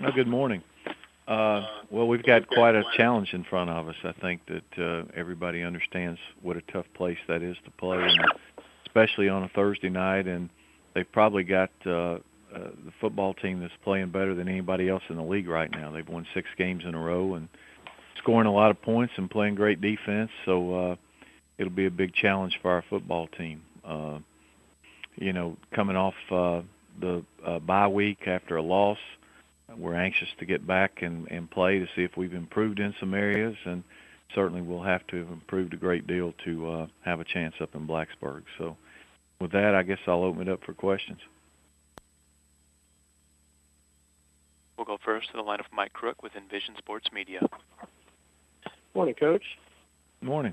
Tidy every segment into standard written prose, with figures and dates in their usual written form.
No, good morning. Well, we've got quite a challenge in front of us. I think that everybody understands what a tough place that is to play, and especially on a Thursday night. And they've probably got the football team that's playing better than anybody else in the league right now. They've won 6 games in a row and scoring a lot of points and playing great defense. So it'll be a big challenge for our football team. Coming off the bye week after a loss, we're anxious to get back and play to see if we've improved in some areas, and certainly we'll have to have improved a great deal to have a chance up in Blacksburg. So with that, I guess I'll open it up for questions. We'll go first to the line of Mike Crook with Envision Sports Media. Morning, Coach. Morning.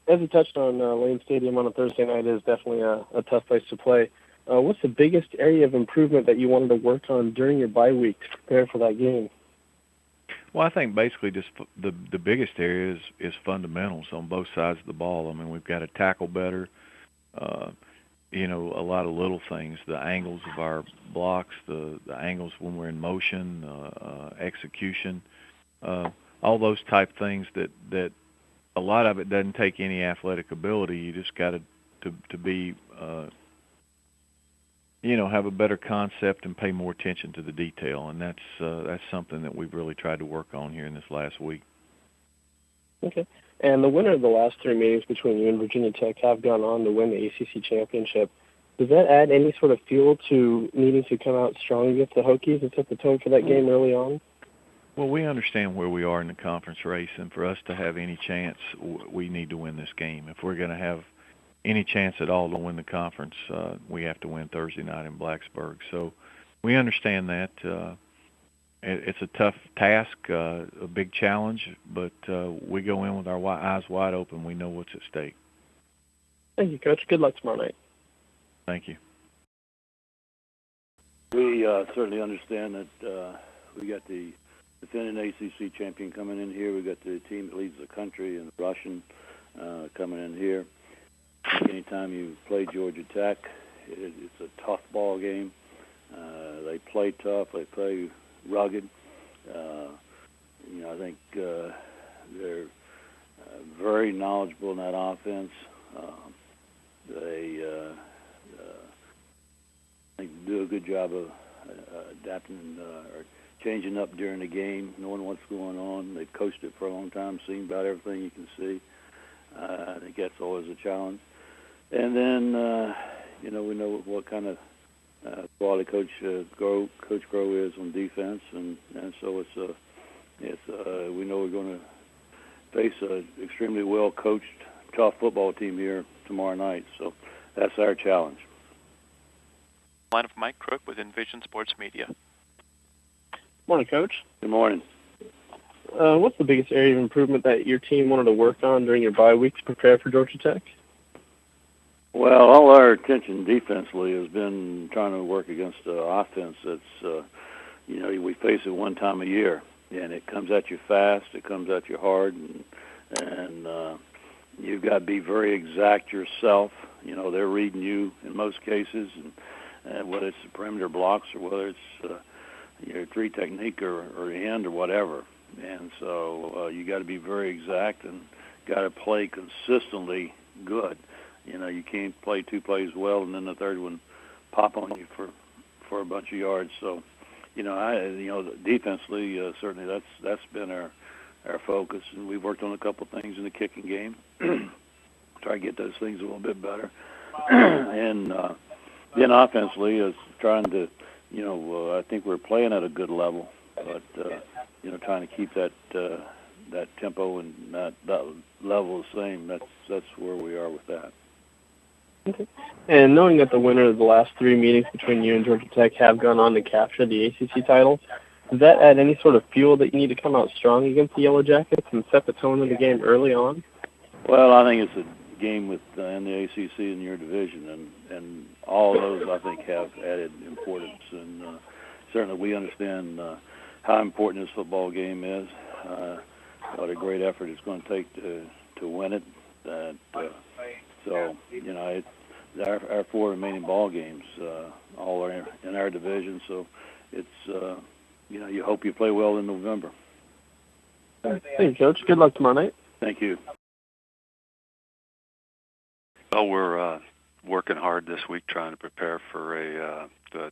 As you touched on, Lane Stadium on a Thursday night is definitely a tough place to play. What's the biggest area of improvement that you wanted to work on during your bye week to prepare for that game? Well, I think basically just the biggest area is fundamentals on both sides of the ball. I mean, we've got to tackle better. A lot of little things, the angles of our blocks, the angles when we're in motion, execution, all those type things that a lot of it doesn't take any athletic ability. You just got to be have a better concept and pay more attention to the detail, and that's something that we've really tried to work on here in this last week. Okay. And the winner of the last 3 meetings between you and Virginia Tech have gone on to win the ACC championship. Does that add any sort of fuel to needing to come out strong against the Hokies and set the tone for that game early on? Well, we understand where we are in the conference race, and for us to have any chance, we need to win this game. If we're going to have any chance at all to win the conference, we have to win Thursday night in Blacksburg. So we understand that. It's a tough task, a big challenge, but we go in with our eyes wide open. We know what's at stake. Thank you, Coach. Good luck tomorrow night. Thank you. We certainly understand that we got the defending ACC champion coming in here. We got the team that leads the country in Russian coming in here. Anytime you play Georgia Tech, it's a tough ball game. They play tough. They play rugged. I think they're very knowledgeable in that offense. They I think do a good job of adapting or changing up during the game, knowing what's going on. They've coached it for a long time, seen about everything you can see. I think that's always a challenge. And then, we know what kind of quality Coach Groh is on defense, and so we know we're going to face an extremely well-coached, tough football team here tomorrow night. So that's our challenge. Line of Mike Crook with Envision Sports Media. Morning, Coach. Good morning. What's the biggest area of improvement that your team wanted to work on during your bye week to prepare for Georgia Tech? Well, all our attention defensively has been trying to work against the offense that's, we face it one time a year, and it comes at you fast, it comes at you hard, and you've got to be very exact yourself. They're reading you in most cases, and whether it's the perimeter blocks or whether it's your 3 technique or end or whatever. And so you got to be very exact and got to play consistently good. You can't play 2 plays well and then the third one pop on you for a bunch of yards. So, defensively, certainly that's been our focus, and we've worked on a couple of things in the kicking game, try to get those things a little bit better, and then offensively is trying to, I think we're playing at a good level, but trying to keep that tempo and that level the same. That's where we are with that. Okay. And knowing that the winner of the last 3 meetings between you and Georgia Tech have gone on to capture the ACC title, does that add any sort of fuel that you need to come out strong against the Yellow Jackets and set the tone of the game early on? Well, I think it's a game in the ACC in your division, and all those I think have added importance. And certainly we understand how important this football game is. What a great effort it's going to take to win it. So our 4 remaining ball games all are in our division. So it's you hope you play well in November. Thank you, Coach. Good luck tomorrow night. Thank you. Well, we're working hard this week trying to prepare for a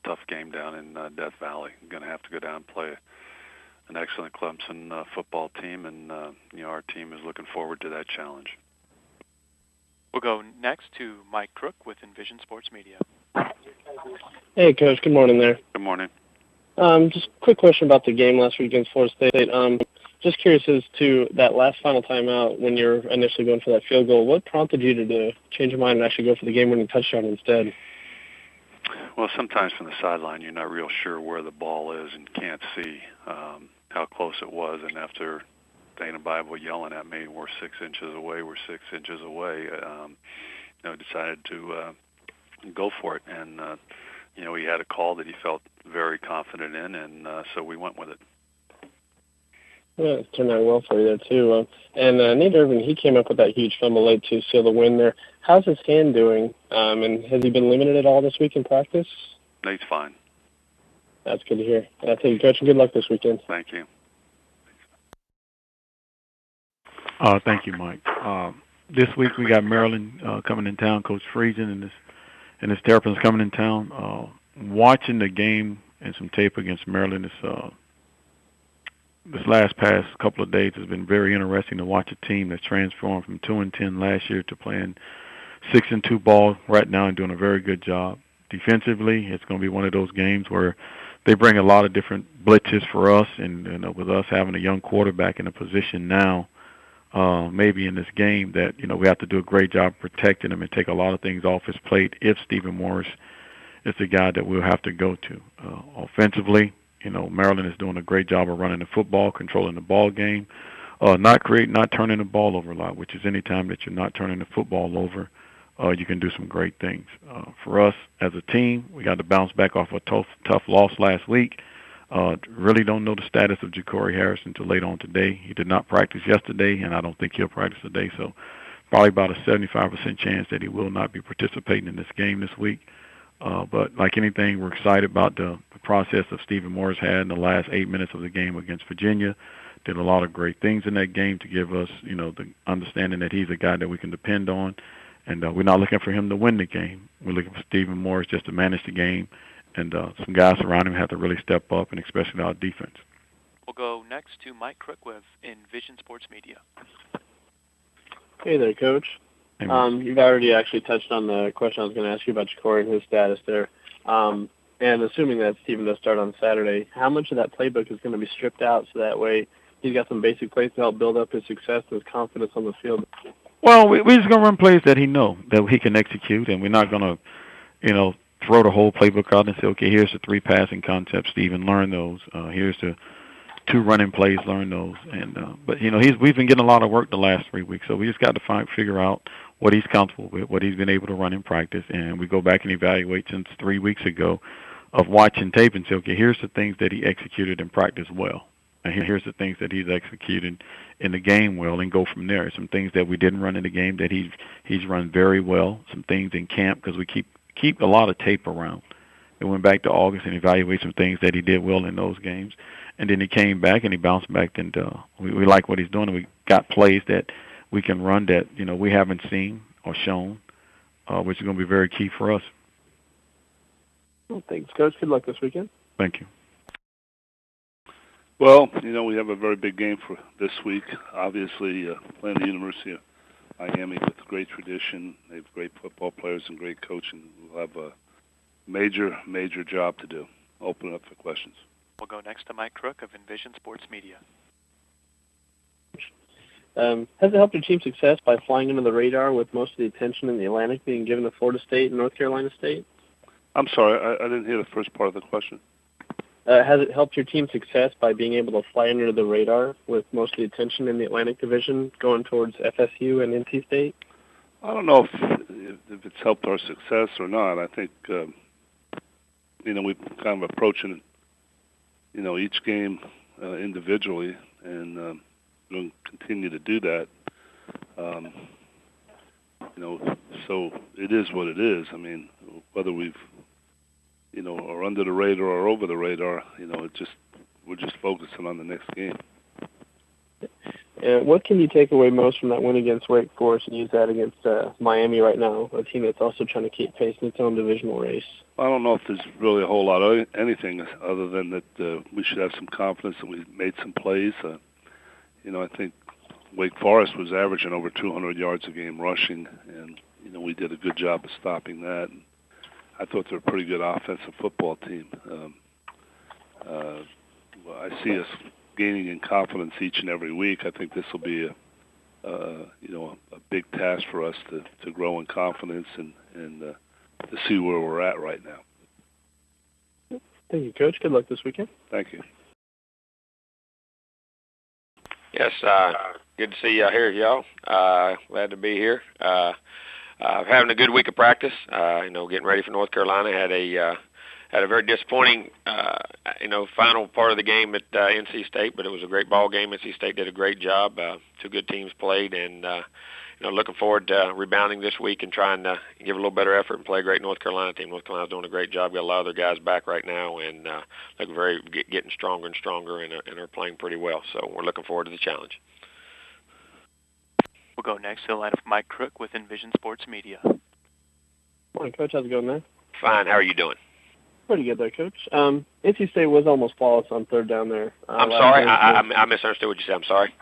tough game down in Death Valley. I'm going to have to go down and play an excellent Clemson football team, and our team is looking forward to that challenge. We'll go next to Mike Crook with Envision Sports Media. Hey, Coach. Good morning there. Good morning. Just a quick question about the game last week against Florida State. Just curious as to that last final timeout when you're initially going for that field goal. What prompted you to change your mind and actually go for the game-winning touchdown instead? Well, sometimes from the sideline you're not real sure where the ball is and can't see how close it was. And after Dana Bible yelling at me, we're 6 inches away, decided to go for it. And, he had a call that he felt very confident in, and so we went with it. Yeah, it turned out well for you there, too. And Nate Irvin, he came up with that huge fumble late to seal the win there. How's his hand doing? And has he been limited at all this week in practice? Nate's fine. That's good to hear. Thank you, Coach, and good luck this weekend. Thank you. Thank you, Mike. This week we got Maryland coming in town. Coach Friesen and his Terrapins coming in town. Watching the game and some tape against Maryland this last past couple of days has been very interesting to watch a team that's transformed from 2-10 last year to playing 6-2 ball right now and doing a very good job. Defensively, it's going to be one of those games where they bring a lot of different blitzes for us, and with us having a young quarterback in a position now, maybe in this game that we have to do a great job protecting him and take a lot of things off his plate if Stephen Morris is the guy that we'll have to go to. Offensively, Maryland is doing a great job of running the football, controlling the ball game, not turning the ball over a lot, which is any time that you're not turning the football over, you can do some great things. For us as a team, we got to bounce back off a tough loss last week. Really don't know the status of Ja'Cory Harris until late on today. He did not practice yesterday, and I don't think he'll practice today, so probably about a 75% chance that he will not be participating in this game this week. But like anything, we're excited about the process that Stephen Morris had in the last 8 minutes of the game against Virginia. Did a lot of great things in that game to give us, the understanding that he's a guy that we can depend on. And we're not looking for him to win the game. We're looking for Stephen Morris just to manage the game. And some guys around him have to really step up, and especially our defense. We'll go next to Mike Crook with Envision Sports Media. Hey there, Coach. You've already actually touched on the question I was going to ask you about Ja'Cory and his status there. And assuming that Stephen does start on Saturday, how much of that playbook is going to be stripped out so that way he's got some basic plays to help build up his success and his confidence on the field? Well, we're just going to run plays that that he can execute, and we're not going to, throw the whole playbook out and say, okay, here's the 3 passing concepts, Stephen, learn those. Here's the 2 running plays, learn those. And but we've been getting a lot of work the last 3 weeks, so we just got to figure out what he's comfortable with, what he's been able to run in practice, and we go back and evaluate since 3 weeks ago of watching tape and say, okay, here's the things that he executed in practice well, and here's the things that he's executed in the game well, and go from there. Some things that we didn't run in the game that he's run very well. Some things in camp, because we keep a lot of tape around. We went back to August and evaluated some things that he did well in those games. And then he came back and he bounced back, and we like what he's doing. And we got plays that we can run that, we haven't seen or shown, which is going to be very key for us. Well, thanks, Coach. Good luck this weekend. Thank you. Well, we have a very big game for this week. Obviously, playing the University of Miami with great tradition. They have great football players and great coaching. We'll have a major, major job to do. Open it up for questions. We'll go next to Mike Crook of Envision Sports Media. Has it helped your team's success by flying under the radar with most of the attention in the Atlantic being given to Florida State and North Carolina State? I'm sorry, I didn't hear the first part of the question. Has it helped your team's success by being able to fly under the radar with most of the attention in the Atlantic Division going towards FSU and NC State? I don't know if it's helped our success or not. I think, we're kind of approaching, each game individually, and we'll continue to do that. So it is what it is. I mean, whether we've, are under the radar or over the radar, it just we're just focusing on the next game. And what can you take away most from that win against Wake Forest and use that against Miami right now, a team that's also trying to keep pace in its own divisional race? I don't know if there's really a whole lot of anything other than that we should have some confidence that we made some plays. I think Wake Forest was averaging over 200 yards a game rushing, and we did a good job of stopping that. And I thought they're a pretty good offensive football team. I see us gaining in confidence each and every week. I think this will be a big task for us to grow in confidence and to see where we're at right now. Thank you, Coach. Good luck this weekend. Thank you. Yes, good to see you here, y'all. Glad to be here. Having a good week of practice. Getting ready for North Carolina. Had a very disappointing, final part of the game at NC State, but it was a great ball game. NC State did a great job. Two good teams played, and looking forward to rebounding this week and trying to give a little better effort and play a great North Carolina team. North Carolina's doing a great job. Got a lot of their guys back right now, and getting stronger and stronger, and are playing pretty well. So we're looking forward to the challenge. We'll go next to the line of Mike Crook with Envision Sports Media. Morning, Coach. How's it going there? Fine. How are you doing? Pretty good there, Coach. NC State was almost flawless on third down there. I'm sorry. I misunderstood what you said. I'm sorry.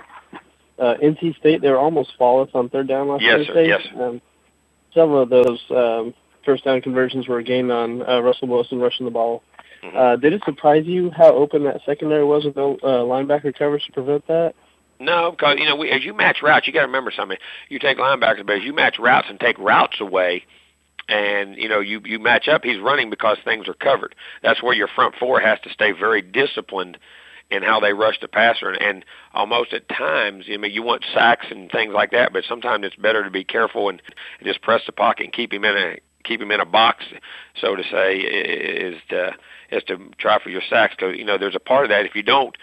NC State, they were almost flawless on third down last Thursday. Yes, sir. Several of those first down conversions were gained on Russell Wilson rushing the ball. Mm-hmm. Did it surprise you how open that secondary was with no linebacker coverage to prevent that? No, because, as you match routes, you got to remember something. You take linebackers, but as you match routes and take routes away, and, you match up, he's running because things are covered. That's where your front four has to stay very disciplined in how they rush the passer. And almost at times, you want sacks and things like that, but sometimes it's better to be careful and just press the pocket and keep him in a box, so to say, is to try for your sacks. Because there's a part of that. If you don't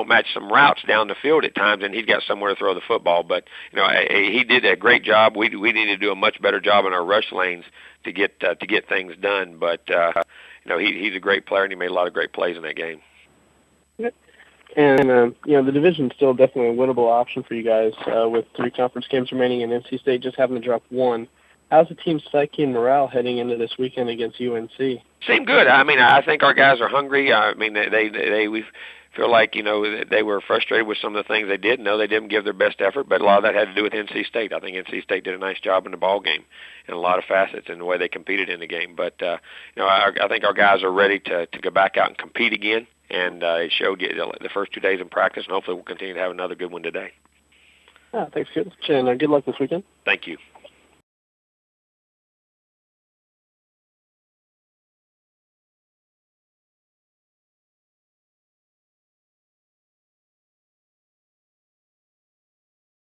match some routes down the field at times, then he's got somewhere to throw the football. But he did a great job. We need to do a much better job in our rush lanes to get things done. But he's a great player, and he made a lot of great plays in that game. And, the division's still definitely a winnable option for you guys with 3 conference games remaining and NC State just having to drop 1. How's the team's psyche and morale heading into this weekend against UNC? Seem good. I think our guys are hungry. We feel like, they were frustrated with some of the things they did. No, they didn't give their best effort, but a lot of that had to do with NC State. I think NC State did a nice job in the ball game in a lot of facets in the way they competed in the game. But, I think our guys are ready to go back out and compete again. And it showed the first 2 days in practice, and hopefully we'll continue to have another good one today. Thanks, Coach. And good luck this weekend. Thank you.